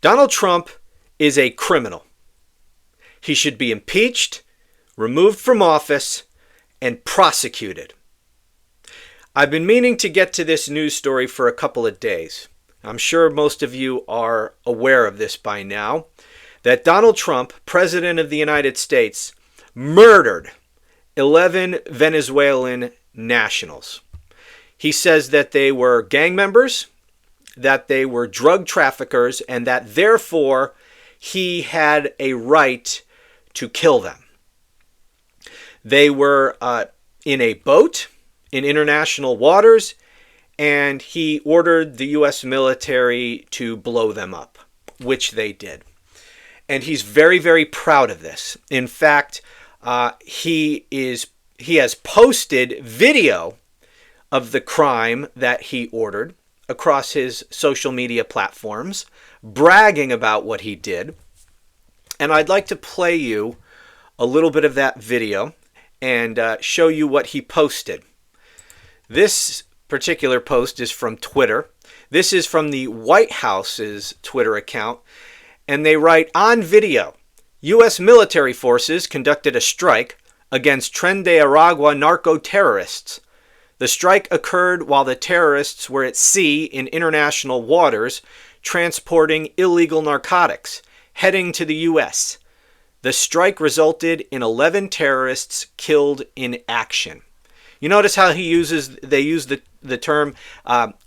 Donald Trump is a criminal. He should be impeached, removed from office, and prosecuted. I've been meaning to get to this news story for a couple of days. I'm sure most of you are aware of this by now, that Donald Trump, President of the United States, murdered 11 Venezuelan nationals. He says that they were gang members, that they were drug traffickers, and that therefore he had a right to kill them. They were in a boat in international waters, and he ordered the U.S. military to blow them up, which they did. And he's very, very proud of this. In fact, he has posted video of the crime that he ordered across his social media platforms, bragging about what he did. And I'd like to play you a little bit of that video and show you what he posted. This particular post is from Twitter. This is from the White House's Twitter account. And they write, on video, U.S. military forces conducted a strike against Tren de Aragua narco-terrorists. The strike occurred while the terrorists were at sea in international waters transporting illegal narcotics, heading to the U.S. The strike resulted in 11 terrorists killed in action. You notice how they use the term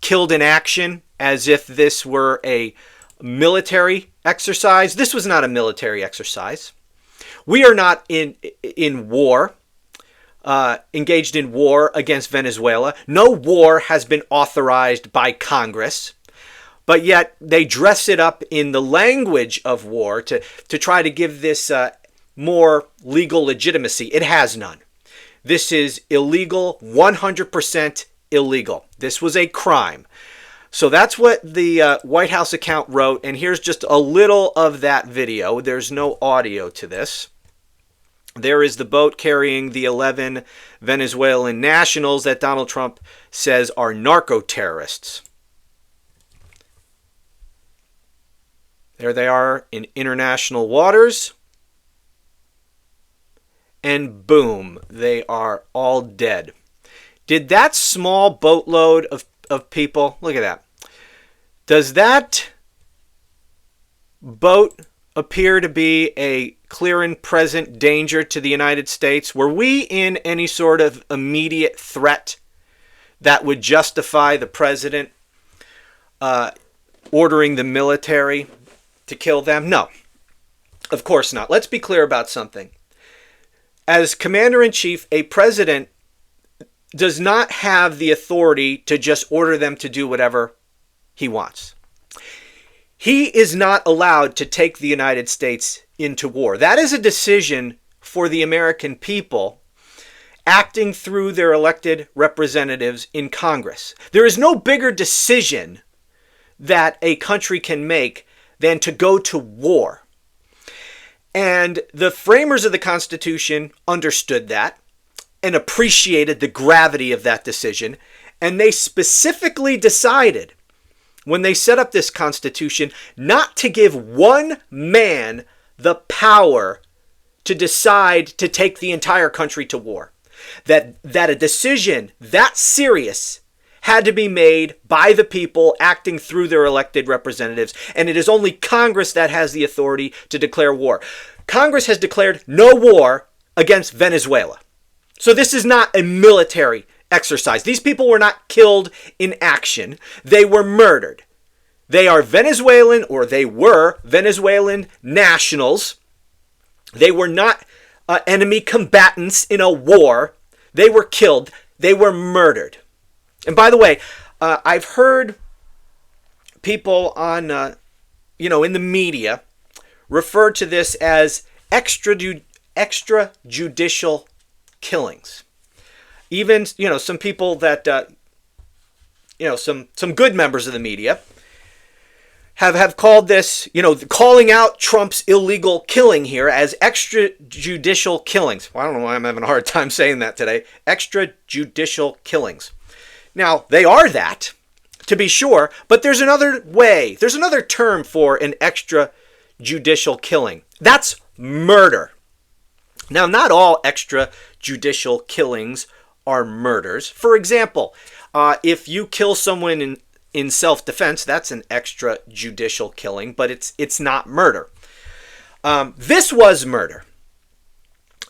killed in action as if this were a military exercise. This was not a military exercise. We are not in war, engaged in war against Venezuela. No war has been authorized by Congress, but yet they dress it up in the language of war to try to give this more legal legitimacy. It has none. This is illegal, 100% illegal. This was a crime. So that's what the White House account wrote, and here's just a little of that video. There's no audio to this. There is the boat carrying the 11 Venezuelan nationals that Donald Trump says are narco-terrorists. There they are in international waters. And boom, they are all dead. Did that small boatload of people, look at that. Does that boat appear to be a clear and present danger to the United States? Were we in any sort of immediate threat that would justify the president ordering the military to kill them? No, of course not. Let's be clear about something. As commander-in-chief, a president does not have the authority to just order them to do whatever he wants. He is not allowed to take the United States into war. That is a decision for the American people acting through their elected representatives in Congress. There is no bigger decision that a country can make than to go to war. And the framers of the Constitution understood that and appreciated the gravity of that decision. And they specifically decided, when they set up this Constitution, not to give one man the power to decide to take the entire country to war. That a decision that serious had to be made by the people acting through their elected representatives, and it is only Congress that has the authority to declare war. Congress has declared no war against Venezuela. So this is not a military exercise. These people were not killed in action. They were murdered. They are Venezuelan, or they were Venezuelan nationals. They were not enemy combatants in a war. They were killed. They were murdered. And by the way, I've heard people on, in the media refer to this as extrajudicial killings. Even, some people that, some good members of the media have called this, calling out Trump's illegal killing here as extrajudicial killings. Well, I don't know why I'm having a hard time saying that today. Extrajudicial killings. Now, they are that to be sure, but there's another way. There's another term for an extrajudicial killing. That's murder. Now, not all extrajudicial killings are murders. For example, if you kill someone in self-defense, that's an extrajudicial killing, but it's not murder. This was murder.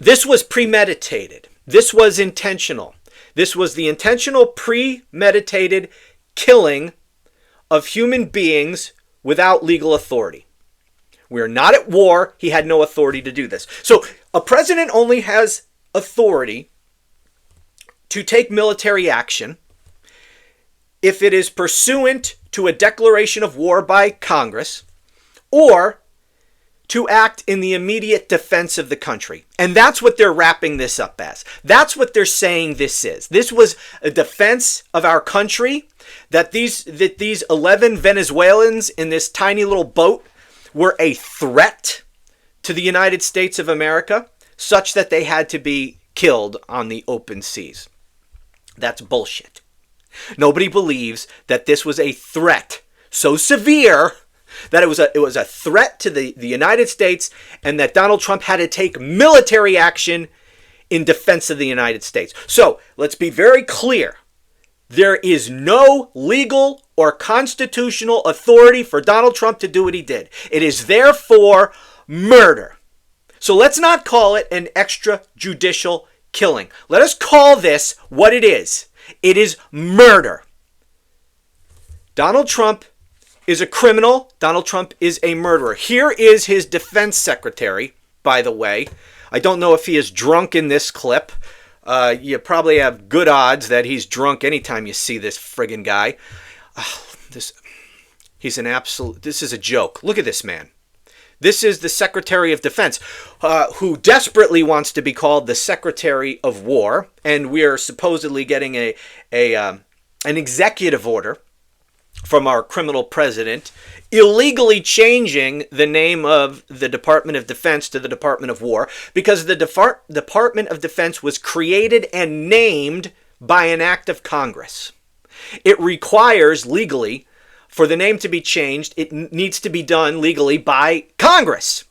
This was premeditated. This was intentional. This was the intentional, premeditated killing of human beings without legal authority. We're not at war. He had no authority to do this. So a president only has authority to take military action if it is pursuant to a declaration of war by Congress or to act in the immediate defense of the country. And that's what they're wrapping this up as. That's what they're saying this is. This was a defense of our country, that these 11 Venezuelans in this tiny little boat were a threat to the United States of America, such that they had to be killed on the open seas. That's bullshit. Nobody believes that this was a threat so severe that it was a threat to the United States, and that Donald Trump had to take military action in defense of the United States. So let's be very clear. There is no legal or constitutional authority for Donald Trump to do what he did. It is therefore murder. So let's not call it an extrajudicial killing. Let us call this what it is. It is murder. Donald Trump is a criminal. Donald Trump is a murderer. Here is his defense secretary, by the way. I don't know if he is drunk in this clip. You probably have good odds that he's drunk anytime you see this friggin' guy. This is a joke. Look at this man. This is the Secretary of Defense, who desperately wants to be called the Secretary of War, and we are supposedly getting an executive order from our criminal president, illegally changing the name of the Department of Defense to the Department of War, because the Department of Defense was created and named by an act of Congress. It requires legally, for the name to be changed, it needs to be done legally by Congress.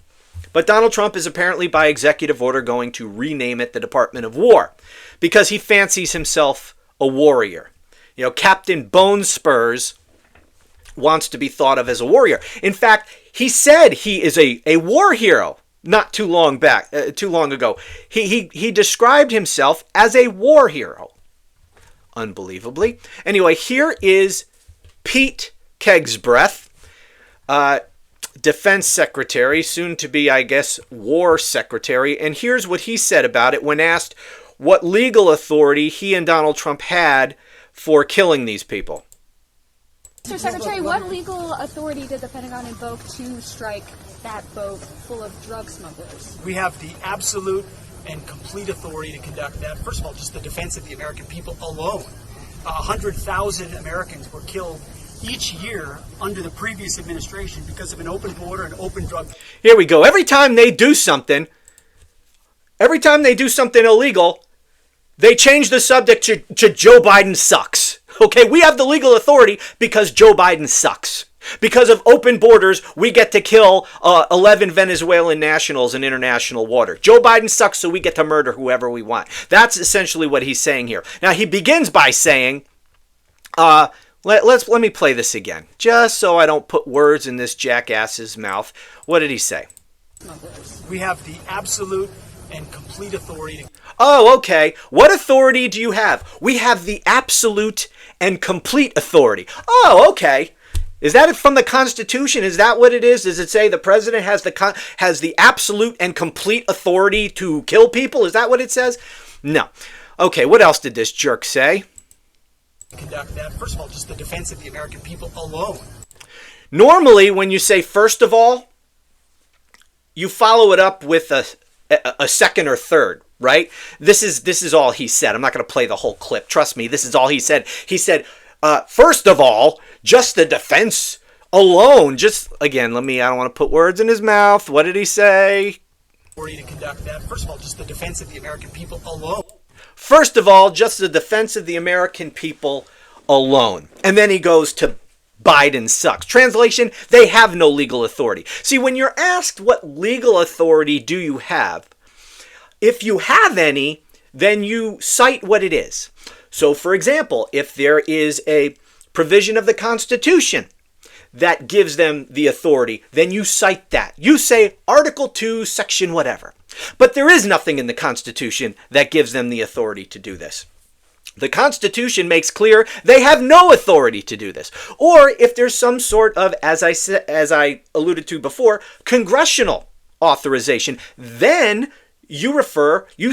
But Donald Trump is apparently by executive order going to rename it the Department of War, because he fancies himself a warrior. You know, Captain Bone Spurs wants to be thought of as a warrior. In fact, he said he is a war hero not too long ago. He described himself as a war hero. Unbelievably. Anyway, here is Pete Kegsbreath, Defense Secretary, soon to be, I guess, War Secretary, and here's what he said about it when asked what legal authority he and Donald Trump had for killing these people. Mr. Secretary, what legal authority did the Pentagon invoke to strike that boat full of drug smugglers? We have the absolute and complete authority to conduct that. First of all, just the defense of the American people alone. 100,000 Americans were killed each year under the previous administration because of an open border and open drug. Here we go. Every time they do something illegal, they change the subject to Joe Biden sucks. Okay, we have the legal authority because Joe Biden sucks. Because of open borders, we get to kill 11 Venezuelan nationals in international water. Joe Biden sucks, so we get to murder whoever we want. That's essentially what he's saying here. Now, he begins by saying, let me play this again, just so I don't put words in this jackass's mouth. What did he say? We have the absolute and complete authority. Oh, okay. What authority do you have? We have the absolute and complete authority. Oh, okay. Is that from the Constitution? Is that what it is? Does it say the president has the absolute and complete authority to kill people? Is that what it says? No. Okay, what else did this jerk say? Conduct that. First of all, just the defense of the American people alone. Normally, when you say first of all, you follow it up with a second or third, right? This is all he said. I'm not going to play the whole clip. Trust me, this is all he said. He said, first of all, just the defense alone. Just, again, I don't want to put words in his mouth. What did he say? To conduct that. First of all, just the defense of the American people alone. First of all, just the defense of the American people alone. And then he goes to Biden sucks. Translation, they have no legal authority. See, when you're asked what legal authority do you have, if you have any, then you cite what it is. So, for example, if there is a provision of the Constitution that gives them the authority, then you cite that. You say Article 2, Section whatever. But there is nothing in the Constitution that gives them the authority to do this. The Constitution makes clear they have no authority to do this. Or if there's some sort of, as I alluded to before, congressional authorization, then you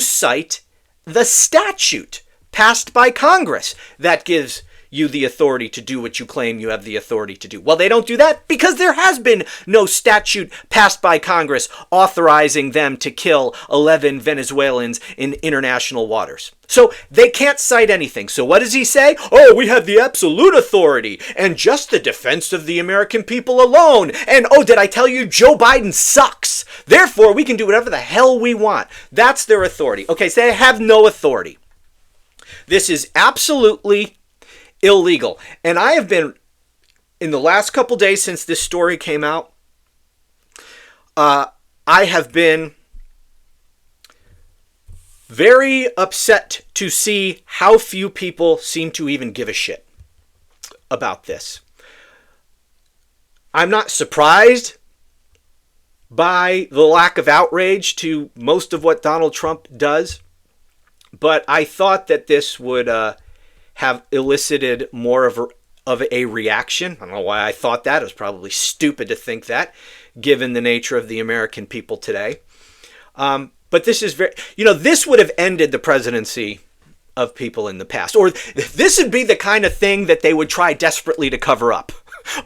cite the statute passed by Congress that gives you the authority to do what you claim you have the authority to do. Well, they don't do that because there has been no statute passed by Congress authorizing them to kill 11 Venezuelans in international waters. So they can't cite anything. So what does he say? Oh, we have the absolute authority and just the defense of the American people alone. And oh, did I tell you Joe Biden sucks? Therefore, we can do whatever the hell we want. That's their authority. Okay, so they have no authority. This is absolutely illegal. And I have been, in the last couple days since this story came out, I have been very upset to see how few people seem to even give a shit about this. I'm not surprised by the lack of outrage to most of what Donald Trump does, but I thought that this would have elicited more of a reaction. I don't know why I thought that. It was probably stupid to think that, given the nature of the American people today. But this is this would have ended the presidency of people in the past. Or this would be the kind of thing that they would try desperately to cover up.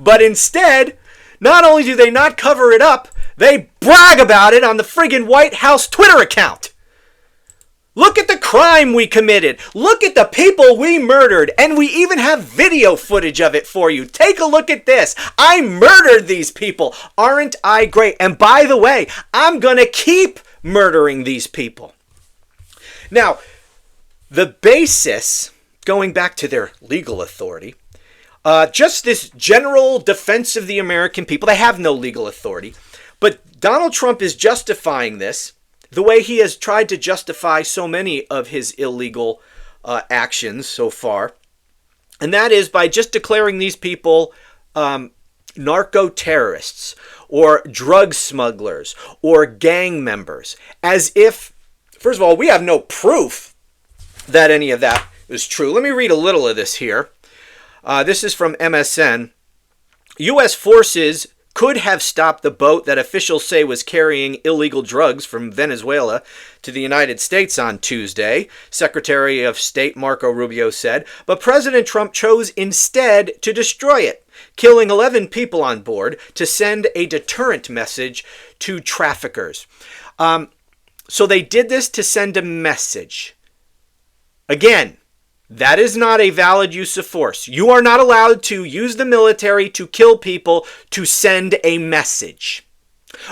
But instead, not only do they not cover it up, they brag about it on the friggin' White House Twitter account. Look at the crime we committed. Look at the people we murdered. And we even have video footage of it for you. Take a look at this. I murdered these people. Aren't I great? And by the way, I'm going to keep murdering these people. Now, the basis, going back to their legal authority, just this general defense of the American people, they have no legal authority. But Donald Trump is justifying this the way he has tried to justify so many of his illegal actions so far. And that is by just declaring these people narco-terrorists or drug smugglers or gang members. As if, first of all, we have no proof that any of that is true. Let me read a little of this here. This is from MSN. U.S. forces could have stopped the boat that officials say was carrying illegal drugs from Venezuela to the United States on Tuesday, Secretary of State Marco Rubio said, but President Trump chose instead to destroy it, killing 11 people on board to send a deterrent message to traffickers. So they did this to send a message. Again, that is not a valid use of force. You are not allowed to use the military to kill people to send a message.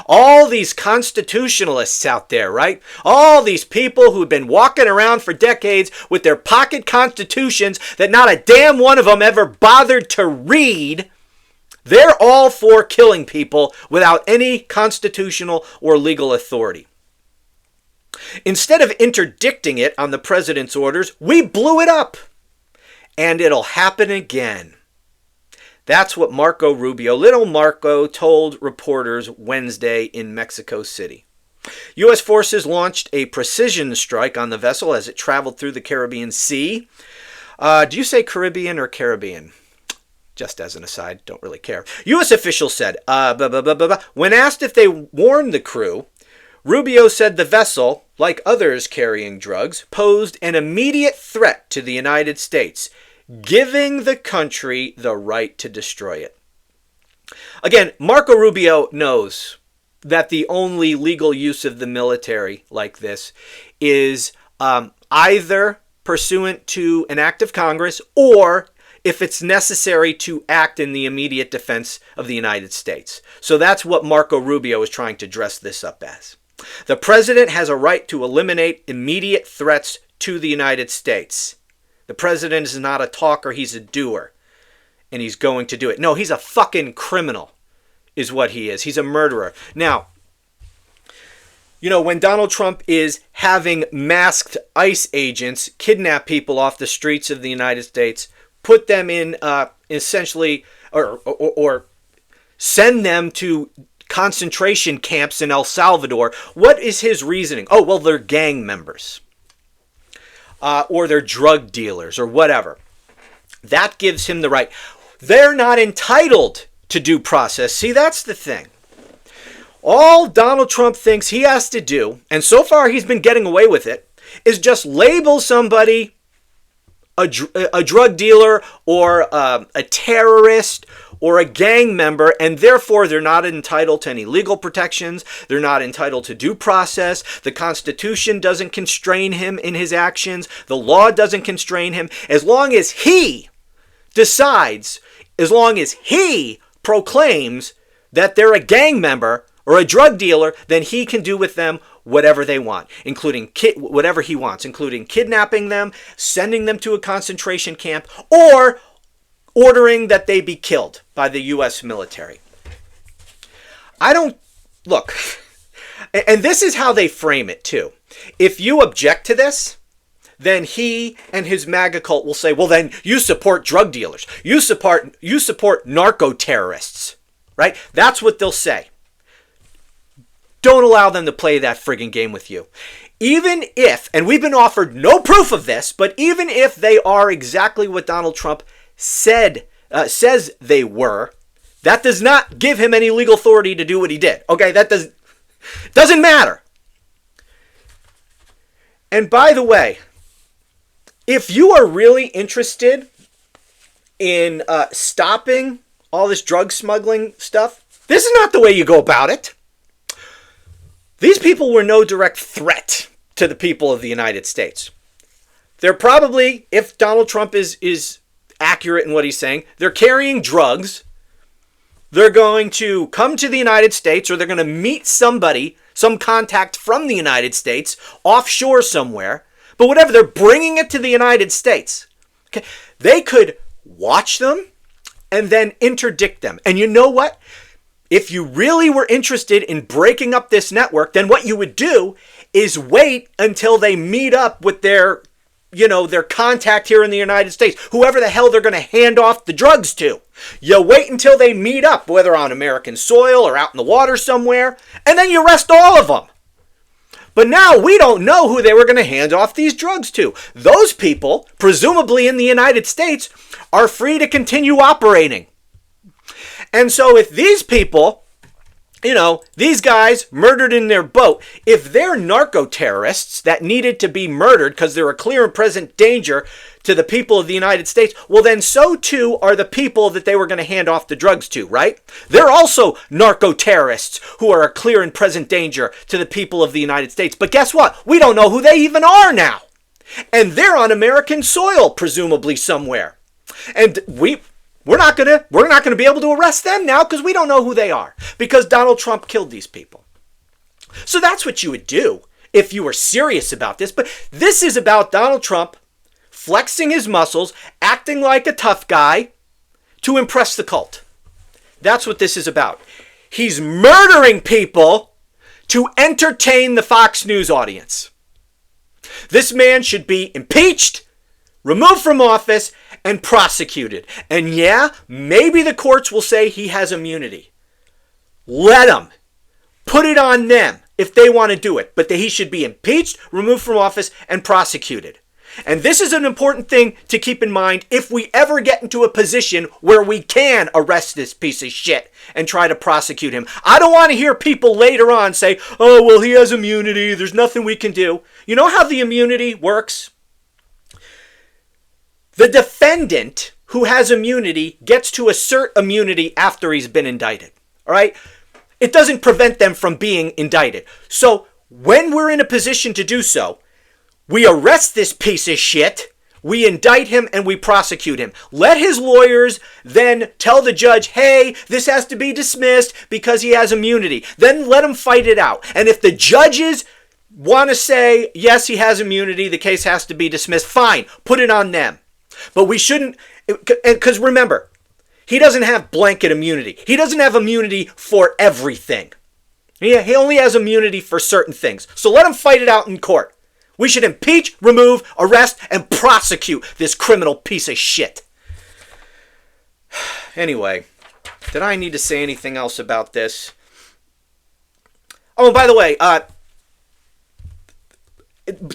All these constitutionalists out there, right? All these people who've been walking around for decades with their pocket constitutions that not a damn one of them ever bothered to read, they're all for killing people without any constitutional or legal authority. Instead of interdicting it on the president's orders, we blew it up. And it'll happen again. That's what Marco Rubio, little Marco, told reporters Wednesday in Mexico City. U.S. forces launched a precision strike on the vessel as it traveled through the Caribbean Sea. Do you say Caribbean or Caribbean? Just as an aside, don't really care. U.S. officials said, when asked if they warned the crew, Rubio said the vessel, like others carrying drugs, posed an immediate threat to the United States, giving the country the right to destroy it. Again, Marco Rubio knows that the only legal use of the military like this is either pursuant to an act of Congress or if it's necessary to act in the immediate defense of the United States. So that's what Marco Rubio is trying to dress this up as. The president has a right to eliminate immediate threats to the United States. The president is not a talker, he's a doer. And he's going to do it. No, he's a fucking criminal, is what he is. He's a murderer. Now, you know, when Donald Trump is having masked ICE agents kidnap people off the streets of the United States, put them in essentially, or send them to concentration camps in El Salvador, what is his reasoning? Oh, well, they're gang members. Or they're drug dealers or whatever. That gives him the right. They're not entitled to due process. See, that's the thing. All Donald Trump thinks he has to do, and so far he's been getting away with it, is just label somebody a drug dealer or a terrorist or a gang member, and therefore they're not entitled to any legal protections. They're not entitled to due process. The Constitution doesn't constrain him in his actions. The law doesn't constrain him. As long as he decides, as long as he proclaims that they're a gang member or a drug dealer, then he can do with them whatever they want, including whatever he wants, including kidnapping them, sending them to a concentration camp, or ordering that they be killed by the U.S. military. I don't, look, and this is how they frame it too. If you object to this, then he and his MAGA cult will say, well, then you support drug dealers. You support narco-terrorists, right? That's what they'll say. Don't allow them to play that friggin' game with you. Even if, and we've been offered no proof of this, but even if they are exactly what Donald Trump says they were, that does not give him any legal authority to do what he did. Okay, that doesn't matter. And by the way, if you are really interested in stopping all this drug smuggling stuff, this is not the way you go about it. These people were no direct threat to the people of the United States. They're probably, if Donald Trump is accurate in what he's saying, they're carrying drugs. They're going to come to the United States, or they're going to meet somebody, some contact from the United States, offshore somewhere. But whatever, they're bringing it to the United States. Okay, they could watch them and then interdict them. And you know what? If you really were interested in breaking up this network, then what you would do is wait until they meet up with their contact here in the United States, whoever the hell they're going to hand off the drugs to. You wait until they meet up, whether on American soil or out in the water somewhere, and then you arrest all of them. But now we don't know who they were going to hand off these drugs to. Those people, presumably in the United States, are free to continue operating. And so if these people, these guys murdered in their boat, if they're narco-terrorists that needed to be murdered because they're a clear and present danger to the people of the United States, well then so too are the people that they were going to hand off the drugs to, right? They're also narco-terrorists who are a clear and present danger to the people of the United States. But guess what? We don't know who they even are now. And they're on American soil, presumably somewhere. And we're not gonna be able to arrest them now because we don't know who they are, because Donald Trump killed these people. So that's what you would do if you were serious about this. But this is about Donald Trump flexing his muscles, acting like a tough guy to impress the cult. That's what this is about. He's murdering people to entertain the Fox News audience. This man should be impeached, removed from office, and prosecuted. And yeah, maybe the courts will say he has immunity. Let them. Put it on them if they want to do it. But that he should be impeached, removed from office, and prosecuted. And this is an important thing to keep in mind if we ever get into a position where we can arrest this piece of shit and try to prosecute him. I don't want to hear people later on say, oh, well, he has immunity. There's nothing we can do. You know how the immunity works? The defendant who has immunity gets to assert immunity after he's been indicted. All right? It doesn't prevent them from being indicted. So when we're in a position to do so, we arrest this piece of shit, we indict him, and we prosecute him. Let his lawyers then tell the judge, hey, this has to be dismissed because he has immunity. Then let him fight it out. And if the judges want to say, yes, he has immunity, the case has to be dismissed, fine, put it on them. But we shouldn't, because remember, he doesn't have blanket immunity. He doesn't have immunity for everything. He only has immunity for certain things. So let him fight it out in court. We should impeach, remove, arrest, and prosecute this criminal piece of shit. Anyway, did I need to say anything else about this? Oh, by the way,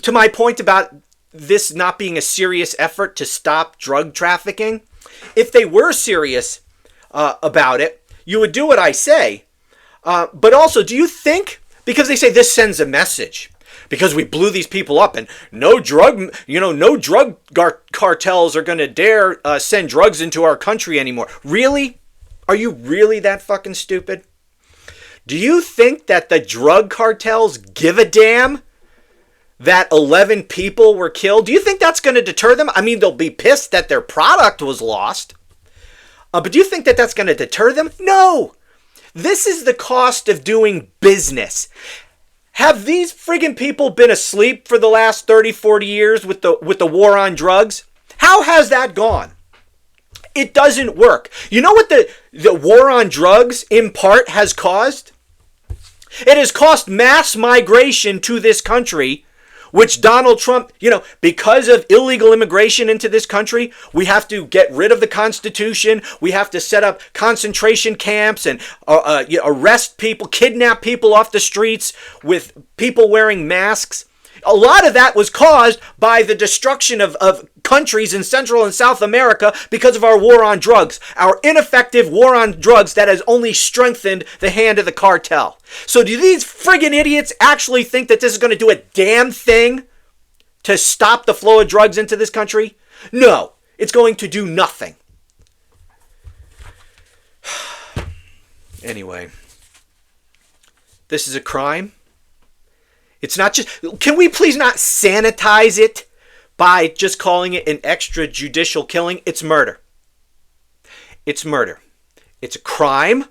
to my point about this not being a serious effort to stop drug trafficking, if they were serious about it, you would do what I say. But also, do you think, because they say this sends a message, because we blew these people up and no drug cartels are going to dare send drugs into our country anymore. Really? Are you really that fucking stupid? Do you think that the drug cartels give a damn that 11 people were killed? Do you think that's going to deter them? I mean, they'll be pissed that their product was lost. But do you think that that's going to deter them? No. This is the cost of doing business. Have these friggin' people been asleep for the last 30, 40 years with the war on drugs? How has that gone? It doesn't work. You know what the war on drugs, in part, has caused? It has caused mass migration to this country, which Donald Trump, because of illegal immigration into this country, we have to get rid of the Constitution. We have to set up concentration camps and arrest people, kidnap people off the streets with people wearing masks. A lot of that was caused by the destruction of countries in Central and South America because of our war on drugs. Our ineffective war on drugs that has only strengthened the hand of the cartel. So do these friggin' idiots actually think that this is going to do a damn thing to stop the flow of drugs into this country? No, it's going to do nothing. Anyway, this is a crime. It's not just, can we please not sanitize it by just calling it an extrajudicial killing? It's murder. It's murder. It's a crime.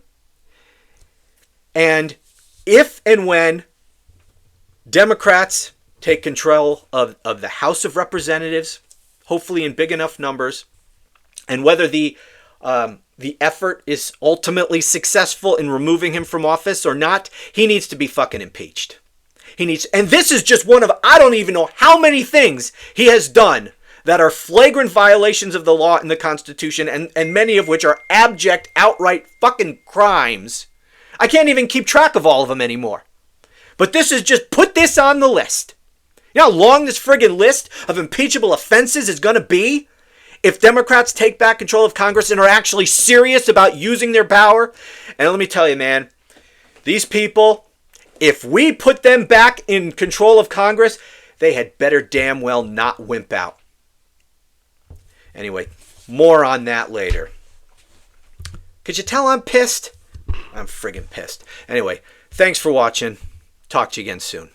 And if and when Democrats take control of the House of Representatives, hopefully in big enough numbers, and whether the effort is ultimately successful in removing him from office or not, he needs to be fucking impeached. And this is just one of, I don't even know how many things he has done that are flagrant violations of the law and the Constitution, and many of which are abject, outright fucking crimes. I can't even keep track of all of them anymore. But this is just, put this on the list. You know how long this friggin' list of impeachable offenses is going to be? If Democrats take back control of Congress and are actually serious about using their power. And let me tell you, man, these people, if we put them back in control of Congress, they had better damn well not wimp out. Anyway, more on that later. Could you tell I'm pissed? I'm friggin' pissed. Anyway, thanks for watching. Talk to you again soon.